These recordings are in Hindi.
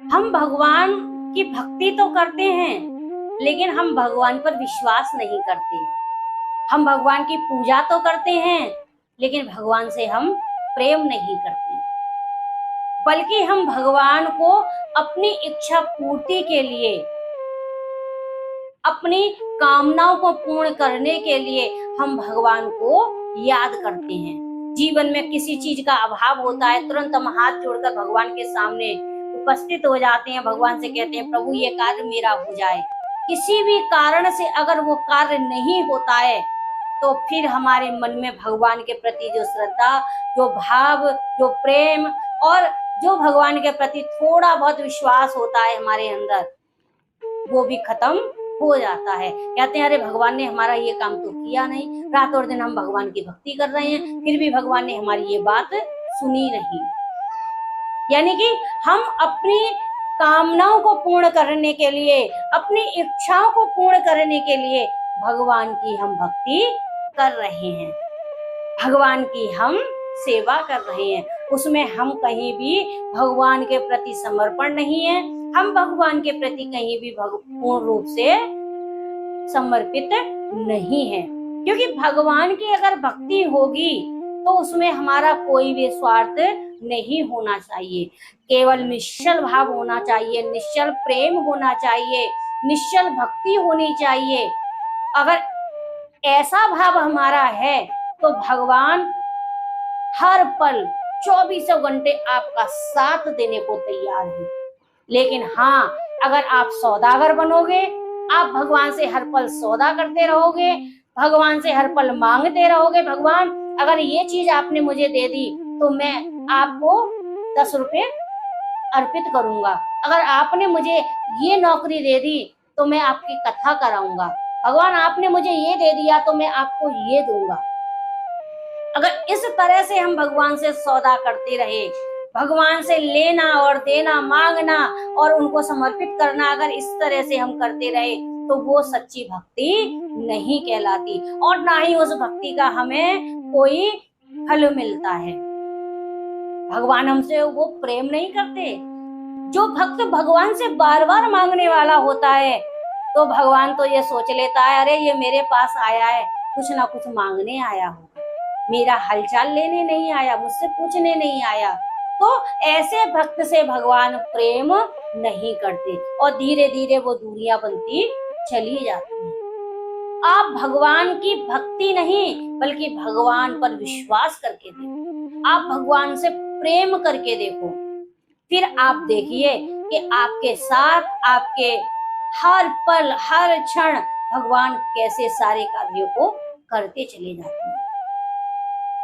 हम भगवान की भक्ति तो करते हैं, लेकिन हम भगवान पर विश्वास नहीं करते। हम भगवान की पूजा तो करते हैं, लेकिन भगवान से हम प्रेम नहीं करते, बल्कि हम भगवान को अपनी इच्छा पूर्ति के लिए, अपनी कामनाओं को पूर्ण करने के लिए हम भगवान को याद करते हैं। जीवन में किसी चीज का अभाव होता है, तुरंत हम हाथ जोड़कर भगवान के सामने उपस्थित हो जाते हैं, भगवान से कहते हैं प्रभु ये कार्य मेरा हो जाए। किसी भी कारण से अगर वो कार्य नहीं होता है तो फिर हमारे मन में भगवान के प्रति जो श्रद्धा, जो भाव, जो प्रेम और जो भगवान के प्रति थोड़ा बहुत विश्वास होता है हमारे अंदर, वो भी खत्म हो जाता है। कहते हैं अरे भगवान ने हमारा ये काम तो किया नहीं, रात और दिन हम भगवान की भक्ति कर रहे हैं, फिर भी भगवान ने हमारी ये बात सुनी नहीं। यानी कि हम अपनी कामनाओं को पूर्ण करने के लिए, अपनी इच्छाओं को पूर्ण करने के लिए भगवान की हम भक्ति कर रहे हैं, भगवान की हम सेवा कर रहे हैं। उसमें हम कहीं भी भगवान के प्रति समर्पण नहीं है, हम भगवान के प्रति कहीं भी पूर्ण रूप से समर्पित नहीं है। क्योंकि भगवान की अगर भक्ति होगी तो उसमें हमारा कोई भी स्वार्थ नहीं होना चाहिए, केवल निश्चल भाव होना चाहिए, निश्चल प्रेम होना चाहिए, निश्चल भक्ति होनी चाहिए। अगर ऐसा भाव हमारा है तो भगवान हर पल 24 घंटे आपका साथ देने को तैयार है। लेकिन हाँ, अगर आप सौदागर बनोगे, आप भगवान से हर पल सौदा करते रहोगे, भगवान से हर पल मांगते रहोगे, भगवान अगर ये चीज आपने मुझे दे दी तो मैं आपको 10 रुपए अर्पित करूंगा, अगर आपने मुझे ये नौकरी दे दी तो मैं आपकी कथा कराऊंगा, भगवान आपने मुझे ये दे दिया तो मैं आपको ये दूंगा। अगर इस तरह से हम भगवान से सौदा करते रहे, भगवान से लेना और देना, मांगना और उनको समर्पित करना, अगर इस तरह से हम करते रहे तो वो सच्ची भक्ति नहीं कहलाती और ना ही उस भक्ति का हमें कोई फल मिलता है। भगवान हमसे वो प्रेम नहीं करते। जो भक्त भगवान से बार बार मांगने वाला होता है तो भगवान तो ये सोच लेता है अरे ये मेरे पास आया है, कुछ ना कुछ मांगने आया होगा, मेरा हालचाल लेने नहीं आया, मुझसे पूछने नहीं आया। तो ऐसे भक्त से भगवान प्रेम नहीं करते और धीरे धीरे वो दूरियां बनती चली जाती हैं। आप भगवान की भक्ति नहीं बल्कि भगवान पर विश्वास करके देखो, आप भगवान से प्रेम करके देखो, फिर आप देखिए कि आपके साथ, आपके हर पल, हर क्षण भगवान कैसे सारे कार्यों को करते चले जाते हैं।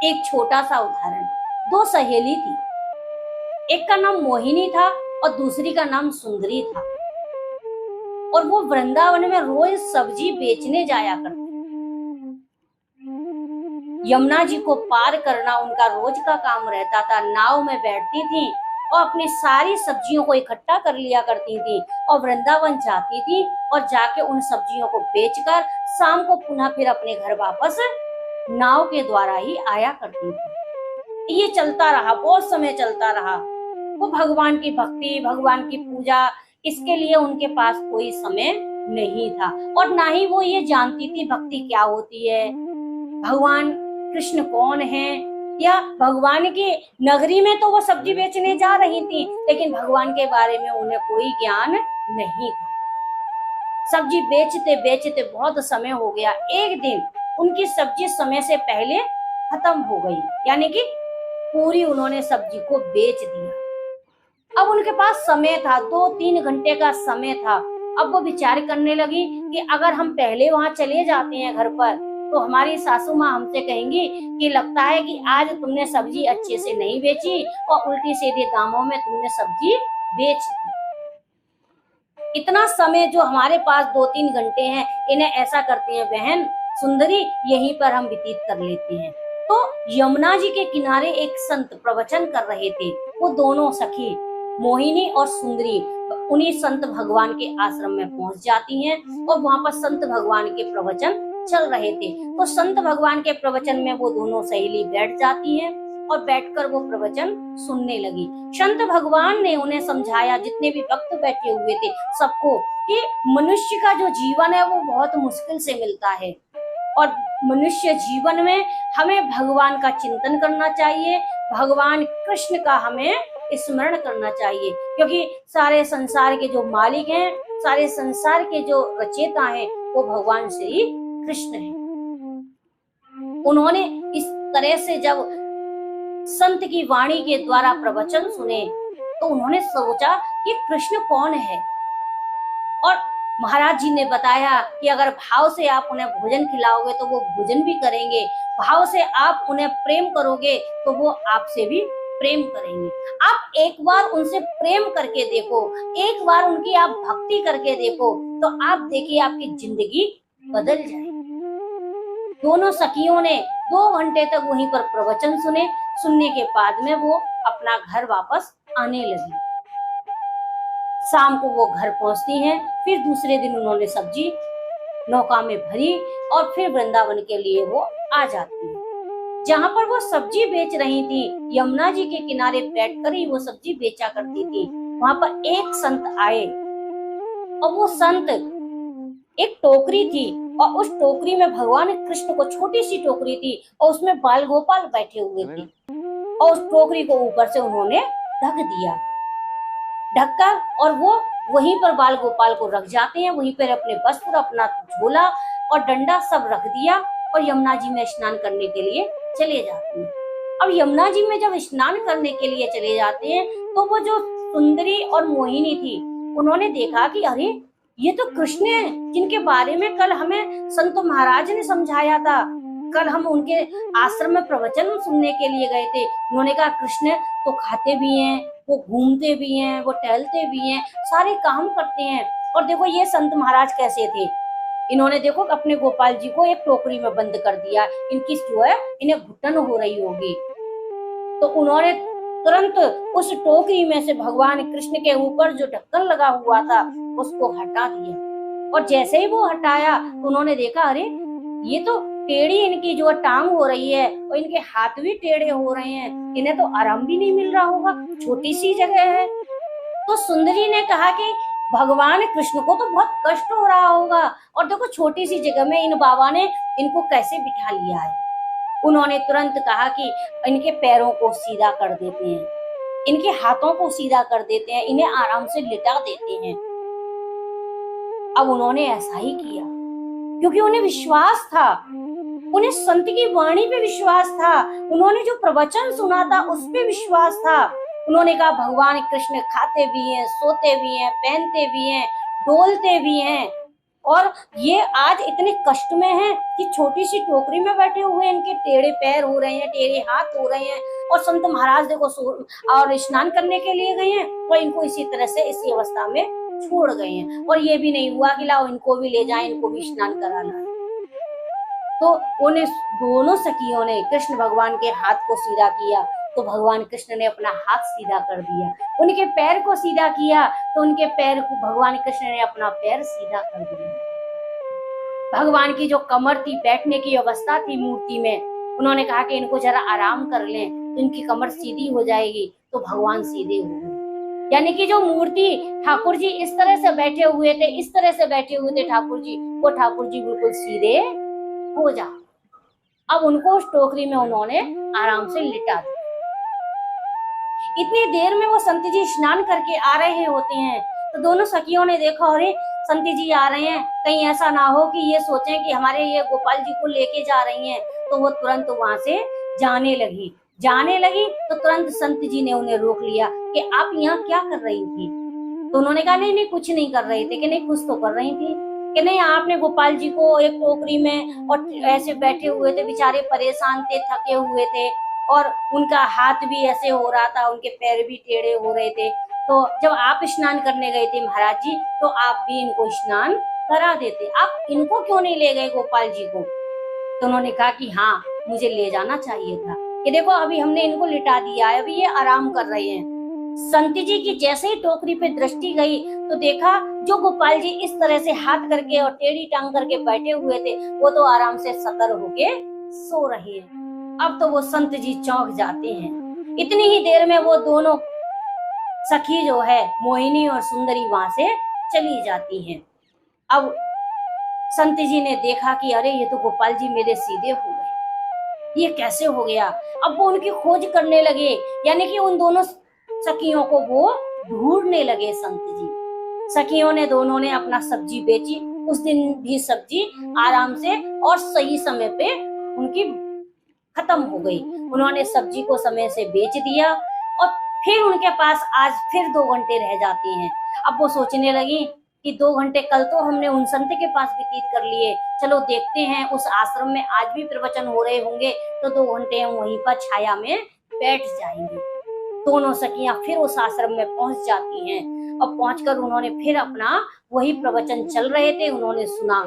एक छोटा सा उदाहरण, 2 सहेली थी, एक का नाम मोहिनी था और दूसरी का नाम सुंदरी था और वो वृंदावन में रोज सब्जी बेचने जाया करती। यमुना जी को पार करना उनका रोज का काम रहता था। नाव में बैठती थी और अपनी सारी सब्जियों को इकट्ठा कर लिया करती थी और वृंदावन जाती थी और जाके उन सब्जियों को बेचकर शाम को पुनः फिर अपने घर वापस नाव के द्वारा ही आया करती थी। ये चलता रहा, बहुत समय चलता रहा। वो भगवान की भक्ति, भगवान की पूजा, इसके लिए उनके पास कोई समय नहीं था और ना ही वो ये जानती थी भक्ति क्या होती है, भगवान कृष्ण कौन है, या भगवान की नगरी में तो वो सब्जी बेचने जा रही थी लेकिन भगवान के बारे में उन्हें कोई ज्ञान नहीं था। सब्जी बेचते बेचते बहुत समय हो गया। एक दिन उनकी सब्जी समय से पहले खत्म हो गई, यानी कि पूरी उन्होंने सब्जी को बेच दिया। अब उनके पास समय था, 2-3 घंटे का समय था। अब वो विचार करने लगी कि अगर हम पहले वहां चले जाते हैं घर पर तो हमारी सासू माँ हमसे कहेंगी कि लगता है कि आज तुमने सब्जी अच्छे से नहीं बेची और उल्टी सीधे दामों में तुमने सब्जी बेच दी। इतना समय जो हमारे पास 2-3 घंटे हैं, इन्हें ऐसा करते हैं बहन सुंदरी, यहीं पर हम व्यतीत कर लेते हैं। तो यमुना जी के किनारे एक संत प्रवचन कर रहे थे। वो दोनों सखी मोहिनी और सुंदरी उन्हीं संत भगवान के आश्रम में पहुंच जाती हैं और वहां पर संत भगवान के प्रवचन चल रहे थे। तो संत भगवान के प्रवचन में वो दोनों सहेली बैठ जाती हैं और बैठकर वो प्रवचन सुनने लगी। संत भगवान ने उन्हें समझाया, जितने भी भक्त बैठे हुए थे सबको, कि मनुष्य का जो जीवन है वो बहुत मुश्किल से मिलता है और मनुष्य जीवन में हमें भगवान का चिंतन करना चाहिए, भगवान कृष्ण का हमें स्मरण करना चाहिए, क्योंकि सारे संसार के जो मालिक हैं, सारे संसार के जो रचयिता हैं, वो भगवान श्री कृष्ण हैं। उन्होंने इस तरह से जब संत की वाणी के द्वारा प्रवचन सुने तो उन्होंने सोचा कि कृष्ण कौन है। और महाराज जी ने बताया कि अगर भाव से आप उन्हें भोजन खिलाओगे तो वो भोजन भी करेंगे, भाव से आप उन्हें प्रेम करोगे तो वो आपसे भी प्रेम करेंगे। आप एक बार उनसे प्रेम करके देखो, एक बार उनकी आप भक्ति करके देखो, तो आप देखिए आपकी जिंदगी बदल जाएगी। दोनों सखियों ने 2 घंटे तक वहीं पर प्रवचन सुने। सुनने के बाद में वो अपना घर वापस आने लगी। शाम को वो घर पहुंचती हैं। फिर दूसरे दिन उन्होंने सब्जी नौका में भरी और फिर वृंदावन के लिए वो आ जाती है। जहाँ पर वो सब्जी बेच रही थी, यमुना जी के किनारे बैठकर ही वो सब्जी बेचा करती थी, वहां पर एक संत आए और वो संत, एक टोकरी थी और उस टोकरी में भगवान कृष्ण को, छोटी सी टोकरी थी और उसमें बाल गोपाल बैठे हुए थे और उस टोकरी को ऊपर से उन्होंने ढक दिया, ढककर और वो वहीं पर बाल गोपाल को रख जाते हैं। वहीं पर अपने वस्त्र, अपना झोला और डंडा सब रख दिया और यमुना जी में स्नान करने के लिए चले जाते हैं। अब यमुना जी में जब स्नान करने के लिए चले जाते हैं तो वो जो सुंदरी और मोहिनी थी, उन्होंने देखा कि अरे ये तो कृष्ण है, जिनके बारे में कल हमें संत महाराज ने समझाया था, कल हम उनके आश्रम में प्रवचन सुनने के लिए गए थे। उन्होंने कहा कृष्ण तो खाते भी हैं, वो घूमते भी हैं, वो टहलते भी हैं, सारे काम करते हैं। और देखो ये संत महाराज कैसे थे, इन्होंने देखो अपने गोपाल जी को एक टोकरी में बंद कर दिया, इनकी जो है इन्हें घुटन हो रही होगी। तो उन्होंने तुरंत उस टोकरी में से भगवान कृष्ण के ऊपर जो ढक्कन लगा हुआ था उसको हटा दिया। और जैसे ही वो हटाया तो उन्होंने देखा अरे ये तो टेढ़ी इनकी जो टांग हो रही है और इनके हाथ भी टेढ़े हो रहे हैं, इन्हें तो आराम भी नहीं मिल रहा होगा, छोटी सी जगह है। तो सुंदरी ने कहा कि भगवान कृष्ण को तो बहुत कष्ट हो रहा होगा और देखो छोटी सी जगह में इन बाबा ने इनको कैसे बिठा लिया है। उन्होंने तुरंत कहा कि इनके पैरों को सीधा कर देते हैं, इनके हाथों को सीधा कर देते हैं, इन्हें आराम से लिटा देते हैं। अब उन्होंने ऐसा ही किया क्योंकि उन्हें विश्वास था, उन्हें संत की वाणी पे विश्वास था, उन्होंने जो प्रवचन सुना था उस पे विश्वास था। उन्होंने कहा भगवान कृष्ण खाते भी हैं, सोते भी हैं, पहनते भी हैं, डोलते भी हैं और ये आज इतने कष्ट में हैं कि छोटी सी टोकरी में बैठे हुए, इनके टेढ़े पैर हो रहे हैं, टेढ़े हाथ हो रहे हैं और संत महाराज देखो और स्नान करने के लिए गए हैं और इनको इसी तरह से इसी अवस्था में छोड़ गए हैं। और ये भी नहीं हुआ कि लाओ इनको भी ले जाएं, इनको भी स्नान कराना है। तो उन्हें दोनों सखियों ने कृष्ण भगवान के हाथ को सीधा किया तो भगवान कृष्ण ने अपना हाथ सीधा कर दिया, उनके पैर को सीधा किया तो उनके पैर को भगवान कृष्ण ने अपना पैर सीधा कर दिया। भगवान की जो कमर थी, बैठने की अवस्था थी मूर्ति में, उन्होंने कहा कि इनको जरा आराम कर लें तो इनकी कमर सीधी हो जाएगी, तो भगवान सीधे हो गए। यानी कि जो मूर्ति ठाकुर जी इस तरह से बैठे हुए थे, इस तरह से बैठे हुए थे ठाकुर जी, वो ठाकुर जी बिल्कुल सीधे हो जा। अब उनको उस टोकरी में उन्होंने आराम से लिटा दिया। इतनी देर में वो संत जी स्नान करके आ रहे होते हैं तो दोनों सखियों ने देखा अरे संत जी आ रहे हैं, कहीं ऐसा ना हो कि ये सोचें कि हमारे ये गोपाल जी को लेके जा रही हैं। तो वो तुरंत वहां से जाने लगी तो तुरंत संत जी ने उन्हें रोक लिया कि आप यहाँ क्या कर रही थी। तो उन्होंने कहा नहीं कुछ नहीं कर रही थी। कि नहीं कुछ तो कर रही थी। कि नहीं आपने गोपाल जी को एक टोकरी में और ऐसे बैठे हुए थे, बेचारे परेशान थे, थके हुए थे और उनका हाथ भी ऐसे हो रहा था, उनके पैर भी टेढ़े हो रहे थे। तो जब आप स्नान करने गए थे महाराज जी तो आप भी इनको स्नान करा देते, आप इनको क्यों नहीं ले गए गोपाल जी को। तो उन्होंने कहा कि हाँ मुझे ले जाना चाहिए था, कि देखो अभी हमने इनको लिटा दिया है, अभी ये आराम कर रहे हैं। संत जी की जैसे ही टोकरी पे दृष्टि गई तो देखा जो गोपाल जी इस तरह से हाथ करके और टेढ़ी टांग करके बैठे हुए थे वो तो आराम से सतर होके सो रहे हैं। अब तो वो संत जी चौंक जाते हैं। इतनी ही देर में वो दोनों सखी जो है मोहिनी और सुंदरी वहां से चली जाती हैं। अब संत जी ने देखा कि अरे ये तो गोपाल जी मेरे सीधे हो गए, ये कैसे हो गया। अब वो उनकी खोज करने लगे, यानी कि उन दोनों सखियों को वो ढूंढने लगे। संत जी सखियों ने दोनों ने अपना सब्जी बेची। उस दिन भी सब्जी आराम से और सही समय पे उनकी खत्म हो गई। उन्होंने सब्जी को समय से बेच दिया और फिर उनके पास आज फिर 2 घंटे रह जाते हैं। अब वो सोचने लगी कि 2 घंटे कल तो हमने उन संत के पास व्यतीत कर लिए, चलो देखते हैं उस आश्रम में आज भी प्रवचन हो रहे होंगे तो 2 घंटे हम वहीं पर छाया में बैठ जाएंगे। दोनों सखियां फिर उस आश्रम में पहुंच जाती हैं और पहुंचकर उन्होंने फिर अपना वही प्रवचन चल रहे थे उन्होंने सुना।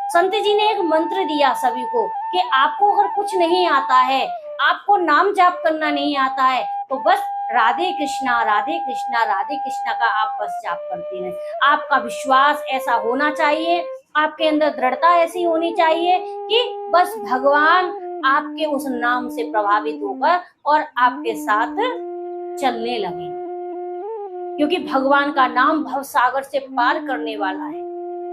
संत जी ने एक मंत्र दिया सभी को कि आपको अगर कुछ नहीं आता है, आपको नाम जाप करना नहीं आता है, तो बस राधे कृष्णा राधे कृष्णा राधे कृष्णा का आप बस जाप करते हैं। आपका विश्वास ऐसा होना चाहिए, आपके अंदर दृढ़ता ऐसी होनी चाहिए कि बस भगवान आपके उस नाम से प्रभावित होकर और आपके साथ चलने लगे, क्योंकि भगवान का नाम भव सागर से पार करने वाला है।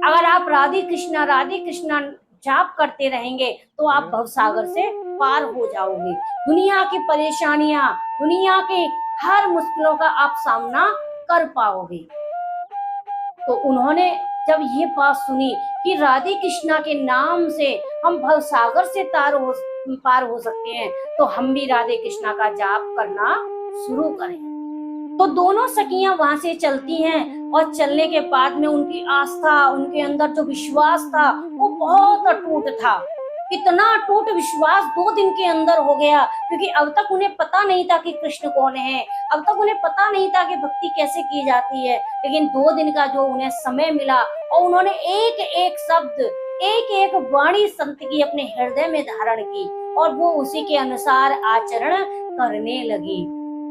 अगर आप राधे कृष्णा जाप करते रहेंगे तो आप भव सागर से पार हो जाओगे। दुनिया की परेशानियां, दुनिया के हर मुश्किलों का आप सामना कर पाओगे। तो उन्होंने जब ये बात सुनी कि राधे कृष्णा के नाम से हम भव सागर से पार हो सकते हैं, तो हम भी राधे कृष्णा का जाप करना शुरू करें। तो दोनों सखियां वहां से चलती हैं और चलने के बाद में उनकी आस्था, उनके अंदर जो विश्वास था वो बहुत अटूट था। इतना अटूट विश्वास 2 दिन के अंदर हो गया, क्योंकि अब तक उन्हें पता नहीं था कि कृष्ण कौन है, अब तक उन्हें पता नहीं था कि भक्ति कैसे की जाती है। लेकिन 2 दिन का जो उन्हें समय मिला और उन्होंने एक एक शब्द, एक एक वाणी संत की अपने हृदय में धारण की और वो उसी के अनुसार आचरण करने लगी।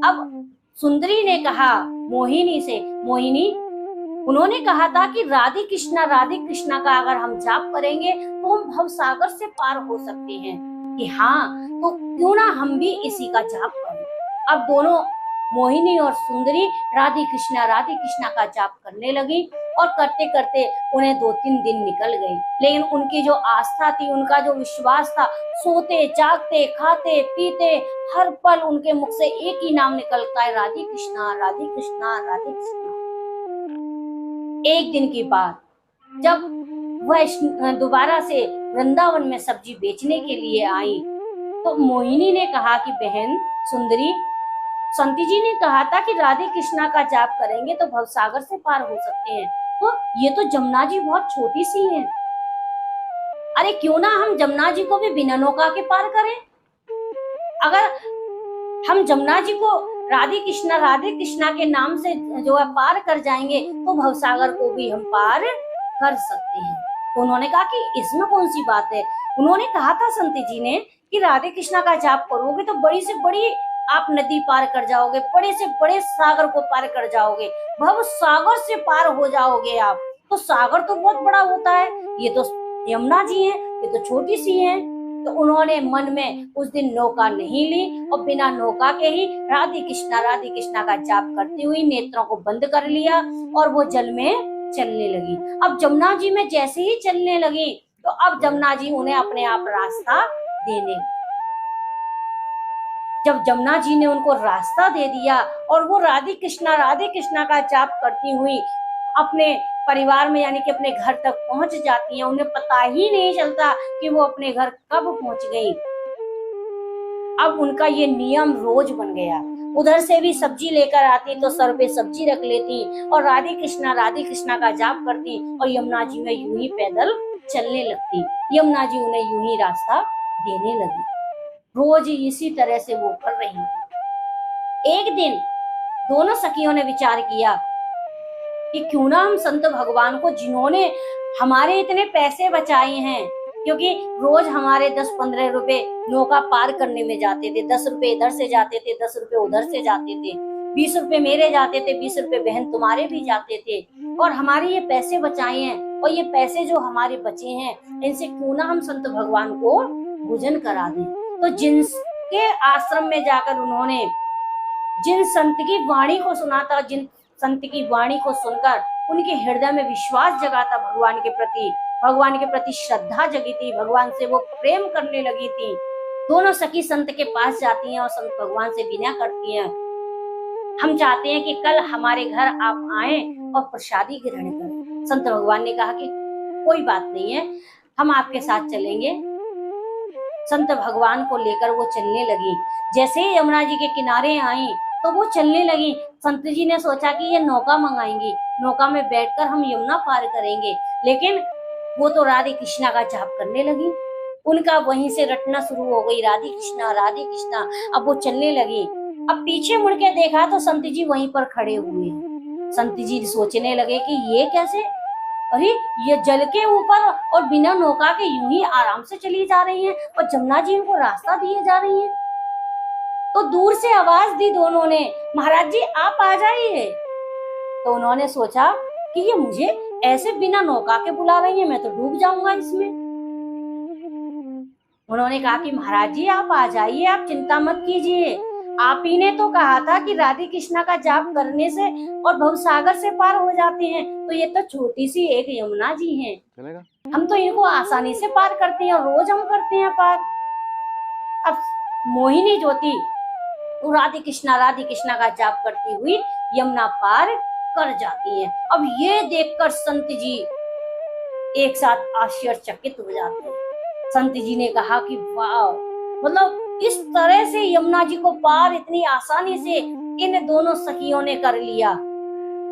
अब सुंदरी ने कहा मोहिनी से, मोहिनी उन्होंने कहा था कि राधे कृष्णा का अगर हम जाप करेंगे तो हम भव सागर से पार हो सकते हैं, कि हाँ तो क्यों ना हम भी इसी का जाप करें। अब दोनों मोहिनी और सुंदरी राधे कृष्णा का जाप करने लगी और करते करते उन्हें 2-3 दिन निकल गए। लेकिन उनकी जो आस्था थी, उनका जो विश्वास था, सोते जागते खाते पीते हर पल उनके मुख से एक ही नाम निकलता है, राधे कृष्णा राधे कृष्णा राधे कृष्णा। एक दिन की बात, जब वह दोबारा से वृंदावन में सब्जी बेचने के लिए आई तो मोहिनी ने कहा कि बहन सुंदरी, संत जी ने कहा था कि राधे कृष्णा का जाप करेंगे तो भवसागर से पार हो सकते हैं, तो ये तो जमुना जी बहुत छोटी सी है, अरे क्यों ना हम जमुना जी को भी बिना नौका के पार करें। अगर हम जमुना जी को राधे कृष्णा के नाम से जो है पार कर जाएंगे तो भवसागर को भी हम पार कर सकते हैं। तो उन्होंने कहा कि इसमें कौन सी बात है। उन्होंने कहा था संत जी ने कि राधे कृष्णा का जाप करोगे तो बड़ी से बड़ी आप नदी पार कर जाओगे, बड़े से बड़े सागर को पार कर जाओगे, भव सागर से पार हो जाओगे आप। तो सागर तो बहुत बड़ा होता है, ये तो यमुना जी है, ये तो छोटी सी है। तो उन्होंने मन में उस दिन नौका नहीं ली और बिना नौका के ही राधे कृष्णा का जाप करती हुई नेत्रों को बंद कर लिया और वो जल में चलने लगी। अब जमुना जी में जैसे ही चलने लगी तो अब जमुना जी उन्हें अपने आप रास्ता देने, जब जमुना जी ने उनको रास्ता दे दिया और वो राधे कृष्णा का जाप करती हुई अपने परिवार में यानी कि अपने घर तक पहुंच जाती हैं, उन्हें पता ही नहीं चलता कि वो अपने घर कब पहुंच गई। अब उनका ये नियम रोज बन गया, उधर से भी सब्जी लेकर आती तो सर पे सब्जी रख लेती और राधे कृष्णा का जाप करती और यमुना जी में यूं ही पैदल चलने लगती। यमुना जी उन्हें यूं ही रास्ता देने लगी। रोज इसी तरह से वो कर रही थी। एक दिन दोनों सखियों ने विचार किया कि क्यों ना हम संत भगवान को, जिन्होंने हमारे इतने पैसे बचाए हैं, क्योंकि रोज हमारे 10-15 रुपए नौका पार करने में जाते थे, 10 रुपए इधर से जाते थे, 10 रुपए उधर से जाते थे, 20 रुपए मेरे जाते थे, 20 रुपए बहन तुम्हारे भी जाते थे, और हमारे ये पैसे बचाए हैं और ये पैसे जो हमारे बचे हैं इनसे क्यों ना हम संत भगवान को भोजन करा दें। तो जिनके आश्रम में जाकर उन्होंने जिन संत की वाणी को सुना था, जिन संत की वाणी को सुनकर उनके हृदय में विश्वास जगा था भगवान के प्रति श्रद्धा जगी थी, भगवान से वो प्रेम करने लगी थी, दोनों सखी संत के पास जाती हैं और संत भगवान से विनय करती हैं, हम चाहते हैं कि कल हमारे घर आप आए और प्रसादी ग्रहण करें। संत भगवान ने कहा कि कोई बात नहीं है, हम आपके साथ चलेंगे। संत भगवान को लेकर वो चलने लगी। जैसे ही यमुना जी के किनारे आई तो वो चलने लगी। संत जी ने सोचा कि ये नौका मंगाएंगी, नौका में बैठकर हम यमुना पार करेंगे, लेकिन वो तो राधे कृष्णा का जाप करने लगी। उनका वहीं से रटना शुरू हो गई, राधे कृष्णा राधे कृष्णा। अब वो चलने लगी। अब पीछे मुड़ के देखा तो संत जी वहीं पर खड़े हुए हैं। संत जी सोचने लगे कि ये कैसे, अरे ये जल के ऊपर और बिना नौका के यूं ही आराम से चली जा रही हैं और जमुना जी को रास्ता दिए जा रही हैं। तो दूर से आवाज दी दोनों ने, महाराज जी आप आ जाइए। तो उन्होंने सोचा कि ये मुझे ऐसे बिना नौका के बुला रही है, मैं तो डूब जाऊंगा इसमें। उन्होंने कहा कि महाराज जी आप आ जाइए, आप चिंता मत कीजिए, आप ही ने तो कहा था कि राधे कृष्णा का जाप करने से और भवसागर से पार हो जाते हैं, तो ये तो छोटी सी एक यमुना जी हैं, हम तो इनको आसानी से पार करते हैं और रोज हम करते हैं पार। अब मोहिनी ज्योति राधे कृष्णा का जाप करती हुई यमुना पार कर जाती है। अब ये देखकर संत जी एक साथ आश्चर्यचकित हो जाते हैं। संत जी ने कहा कि वाह, मतलब इस तरह से यमुना जी को पार इतनी आसानी से इन दोनों सखियों ने कर लिया।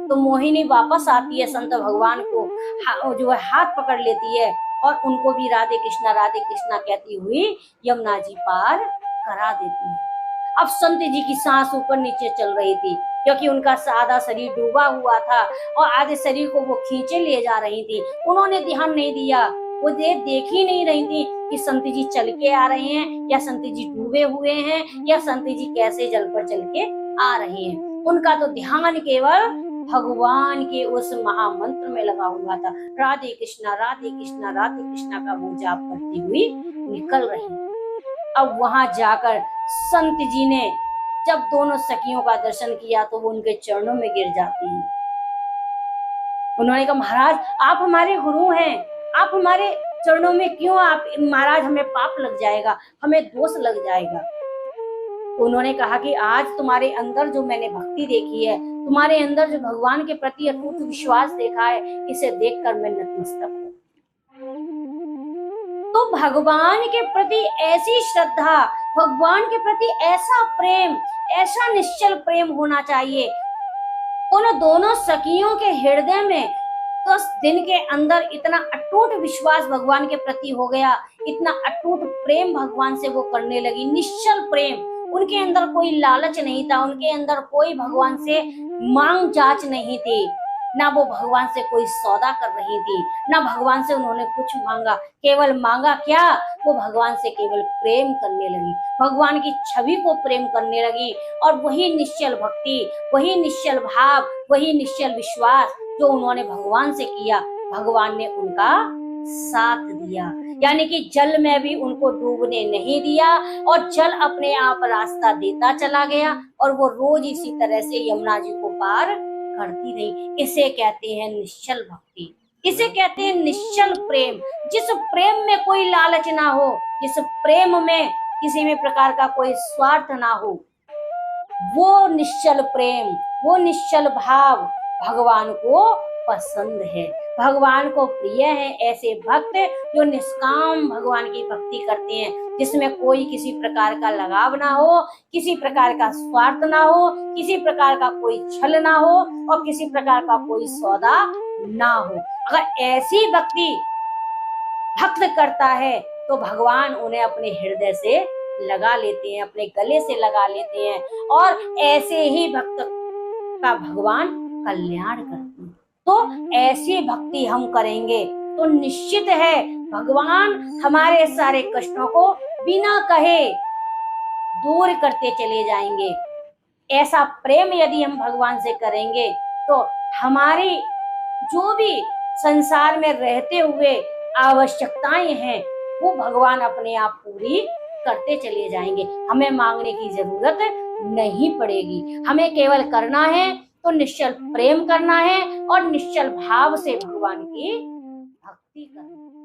तो मोहिनी वापस आती है, संत भगवान को जो है हाथ पकड़ लेती है और उनको भी राधे कृष्णा कहती हुई यमुना जी पार करा देती है। अब संत जी की सांस ऊपर नीचे चल रही थी, क्योंकि उनका आधा शरीर डूबा हुआ था और आधे शरीर को वो खींचे ले जा रही थी। उन्होंने ध्यान नहीं दिया, वो देख ही नहीं रही थी कि संत जी चल के आ रहे हैं या संत जी डूबे हुए हैं या संत जी कैसे जल पर चल के आ रहे हैं। उनका तो ध्यान केवल भगवान के उस महामंत्र में लगा हुआ था, राधे कृष्णा का वो जाप करती हुई निकल रही। अब वहां जाकर संत जी ने जब दोनों सखियों का दर्शन किया तो वो उनके चरणों में गिर जाती हैं। उन्होंने कहा महाराज आप हमारे गुरु हैं, आप हमारे चरणों में क्यों, आप महाराज हमें पाप लग जाएगा, हमें दोष लग जाएगा। उन्होंने कहा कि आज तुम्हारे अंदर जो मैंने भक्ति देखी है, तुम्हारे अंदर जो भगवान के प्रति अटूट विश्वास देखा है, इसे देखकर मैं नतमस्तक हूँ। तो भगवान के प्रति ऐसी श्रद्धा, भगवान के प्रति ऐसा प्रेम, ऐसा निश्चल प्रेम होना चाहिए। उन दोनों सखियों के हृदय में तो उस दिन के अंदर इतना अटूट विश्वास भगवान के प्रति हो गया, इतना अटूट प्रेम भगवान से वो करने लगी, निश्चल प्रेम। उनके अंदर कोई लालच नहीं था, उनके अंदर कोई भगवान से मांग जांच नहीं थी, ना वो भगवान से कोई सौदा कर रही थी, ना भगवान से उन्होंने कुछ मांगा। केवल मांगा क्या, वो भगवान से केवल प्रेम करने लगी, भगवान की छवि को प्रेम करने लगी। और वही निश्चल भक्ति, वही निश्चल भाव, वही निश्चल विश्वास जो उन्होंने भगवान से किया, भगवान ने उनका साथ दिया। यानी कि जल में भी उनको डूबने नहीं दिया और जल अपने आप रास्ता देता चला गया और वो रोज इसी तरह से यमुना जी को पार करती रही। इसे कहते हैं निश्चल भक्ति, इसे कहते हैं निश्चल प्रेम। जिस प्रेम में कोई लालच ना हो, जिस प्रेम में किसी भी प्रकार का कोई स्वार्थ ना हो, वो निश्चल प्रेम, वो निश्चल भाव भगवान को पसंद है, भगवान को प्रिय है। ऐसे भक्त जो निष्काम भगवान की भक्ति करते हैं, जिसमें कोई किसी प्रकार का लगाव ना हो, किसी प्रकार का स्वार्थ ना हो, किसी प्रकार का कोई छल ना हो और किसी प्रकार का कोई सौदा ना हो। अगर ऐसी भक्ति भक्त करता है तो भगवान उन्हें अपने हृदय से लगा लेते हैं, अपने गले से लगा लेते हैं और ऐसे ही भक्त का भगवान कल्याण करते हैं। तो ऐसी भक्ति हम करेंगे तो निश्चित है भगवान हमारे सारे कष्टों को बिना कहे दूर करते चले जाएंगे। ऐसा प्रेम यदि हम भगवान से करेंगे तो हमारी जो भी संसार में रहते हुए आवश्यकताएं हैं वो भगवान अपने आप पूरी करते चले जाएंगे। हमें मांगने की जरूरत नहीं पड़ेगी। हमें केवल करना है तो निश्चल प्रेम करना है और निश्चल भाव से भगवान की भक्ति करना है।